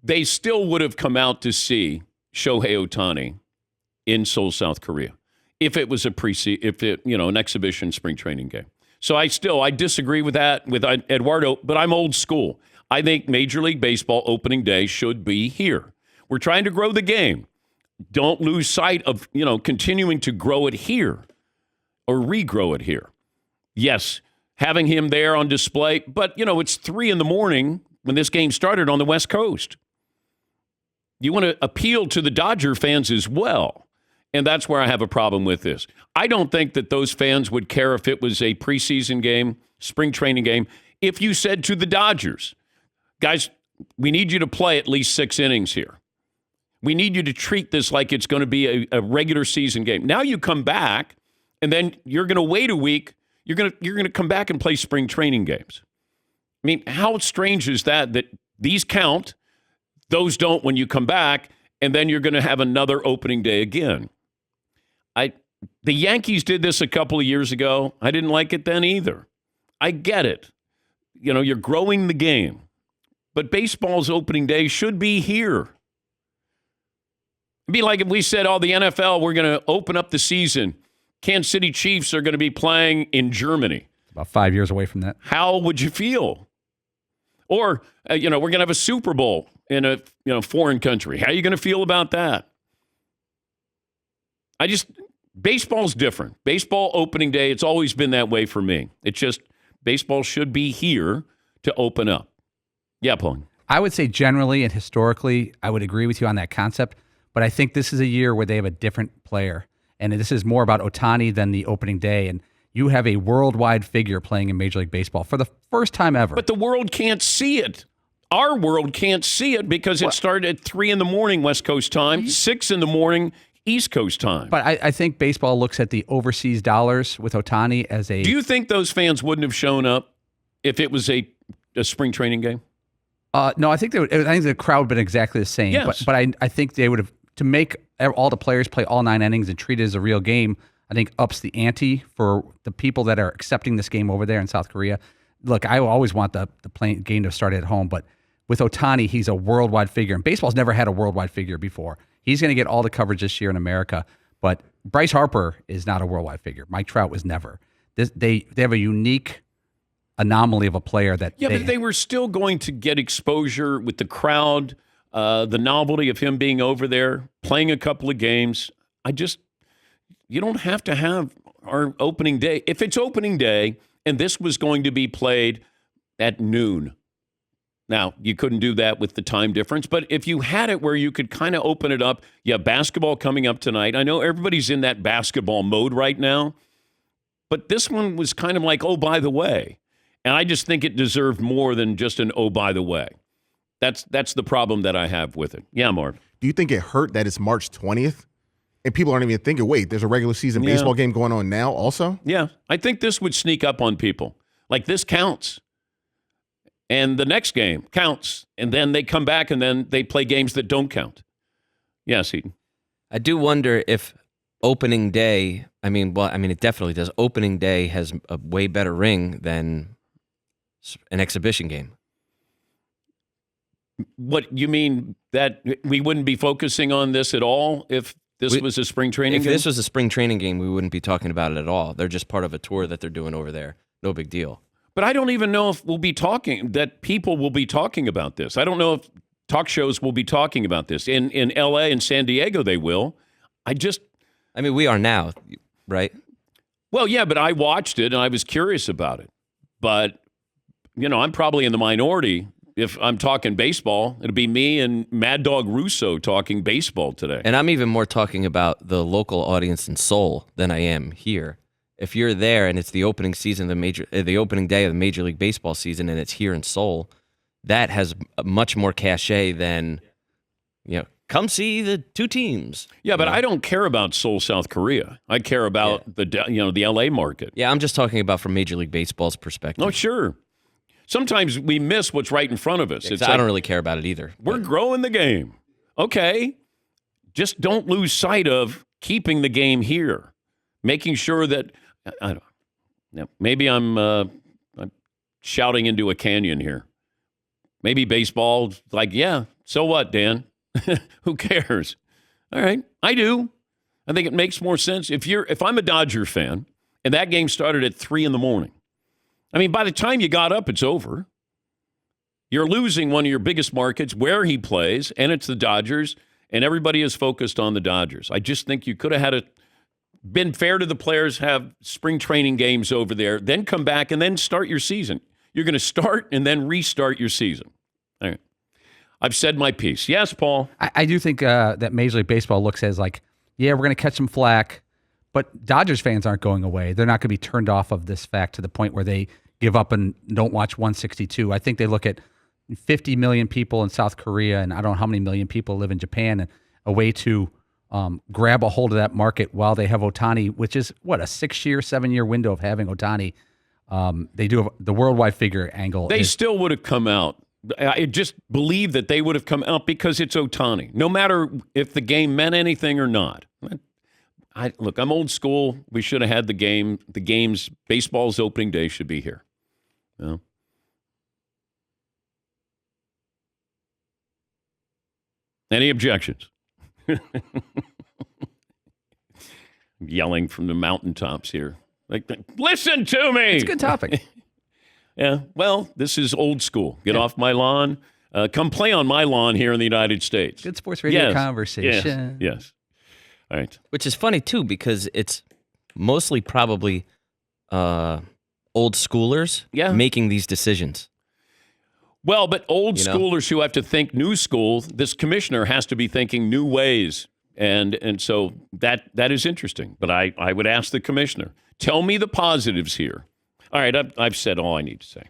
they still would have come out to see Shohei Ohtani in Seoul, South Korea, if it was an exhibition spring training game. So I disagree with that with Eduardo, but I'm old school. I think Major League Baseball opening day should be here. We're trying to grow the game. Don't lose sight of, continuing to grow it here or regrow it here. Yes, having him there on display, but, it's 3 a.m. when this game started on the West Coast. You want to appeal to the Dodger fans as well, and that's where I have a problem with this. I don't think that those fans would care if it was a preseason game, spring training game, if you said to the Dodgers, guys, we need you to play at least 6 innings here. We need you to treat this like it's going to be a regular season game. Now you come back, and then you're going to wait a week. You're going to come back and play spring training games. I mean, how strange is that these count, those don't when you come back, and then you're going to have another opening day again. The Yankees did this a couple of years ago. I didn't like it then either. I get it. You're growing the game. But baseball's opening day should be here. It'd be like if we said, the NFL, we're going to open up the season. Kansas City Chiefs are going to be playing in Germany. About 5 years away from that. How would you feel? Or, we're going to have a Super Bowl in a foreign country. How are you going to feel about that? Baseball's different. Baseball opening day, it's always been that way for me. It's just baseball should be here to open up. Yeah, Paul. I would say generally and historically, I would agree with you on that concept, but I think this is a year where they have a different player, and this is more about Ohtani than the opening day, and you have a worldwide figure playing in Major League Baseball for the first time ever. But the world can't see it. Our world can't see it because it started at 3 a.m. West Coast time, 6 a.m. East Coast time. But I think baseball looks at the overseas dollars with Ohtani as a... Do you think those fans wouldn't have shown up if it was a spring training game? No, I think the crowd would have been exactly the same. Yes. But I think they would have, to make all the players play all 9 innings and treat it as a real game, I think ups the ante for the people that are accepting this game over there in South Korea. Look, I always want the game to start at home, but with Ohtani, he's a worldwide figure, and baseball's never had a worldwide figure before. He's going to get all the coverage this year in America, but Bryce Harper is not a worldwide figure. Mike Trout was never. They have a unique anomaly of a player that... Yeah, but they were still going to get exposure with the crowd, the novelty of him being over there, playing a couple of games. You don't have to have our opening day. If it's opening day and this was going to be played at noon, now, you couldn't do that with the time difference, but if you had it where you could kind of open it up, you have basketball coming up tonight. I know everybody's in that basketball mode right now, but this one was kind of like, oh, by the way. And I just think it deserved more than just an oh, by the way. That's the problem that I have with it. Yeah, Marv. Do you think it hurt that it's March 20th? And people aren't even thinking, wait, there's a regular season baseball game going on now also? Yeah, I think this would sneak up on people. Like, this counts. And the next game counts. And then they come back and then they play games that don't count. Yes, Heaton. I do wonder if opening day, it definitely does. Opening day has a way better ring than an exhibition game. What, you mean that we wouldn't be focusing on this at all if this was a spring training game? If this was a spring training game, we wouldn't be talking about it at all. They're just part of a tour that they're doing over there. No big deal. But I don't even know if people will be talking about this. I don't know if talk shows will be talking about this. In L.A. and San Diego, they will. We are now, right? Well, yeah, but I watched it and I was curious about it. But, I'm probably in the minority. If I'm talking baseball, it'll be me and Mad Dog Russo talking baseball today. And I'm even more talking about the local audience in Seoul than I am here. If you're there and it's the opening season, the opening day of the Major League Baseball season, and it's here in Seoul, that has much more cachet than, come see the two teams. Yeah, but I don't care about Seoul, South Korea. I care about the LA market. Yeah, I'm just talking about from Major League Baseball's perspective. Oh, sure. Sometimes we miss what's right in front of us. I don't really care about it either. We're growing the game. Okay. Just don't lose sight of keeping the game here. Making sure that, I don't know, maybe I'm shouting into a canyon here. Maybe baseball, like, yeah, so what, Dan? Who cares? All right, I do. I think it makes more sense. If I'm a Dodger fan and that game started at 3 a.m, I mean, by the time you got up, it's over. You're losing one of your biggest markets where he plays, and it's the Dodgers, and everybody is focused on the Dodgers. I just think you could have been fair to the players, have spring training games over there, then come back and then start your season. You're going to start and then restart your season. All right. I've said my piece. Yes, Paul? I do think that Major League Baseball looks as like, yeah, we're going to catch some flack, but Dodgers fans aren't going away. They're not going to be turned off of this fact to the point where they give up and don't watch 162. I think they look at 50 million people in South Korea, and I don't know how many million people live in Japan, and a way to grab a hold of that market while they have Ohtani, which is, what, a 6-year, 7-year window of having Ohtani. They do have the worldwide figure angle. They still would have come out. I just believe that they would have come out because it's Ohtani, no matter if the game meant anything or not. Look, I'm old school. We should have had the game. The games, baseball's opening day should be here. You know? Any objections? Yelling from the mountaintops here. Like, listen to me. It's a good topic. Yeah, well, this is old school. Get off my lawn. Come play on my lawn here in the United States. Good sports radio conversation. Yes. All right. Which is funny, too, because it's mostly probably old schoolers making these decisions. Well, but old schoolers who have to think new school, this commissioner has to be thinking new ways. And so that is interesting. But I would ask the commissioner, tell me the positives here. All right, I've said all I need to say.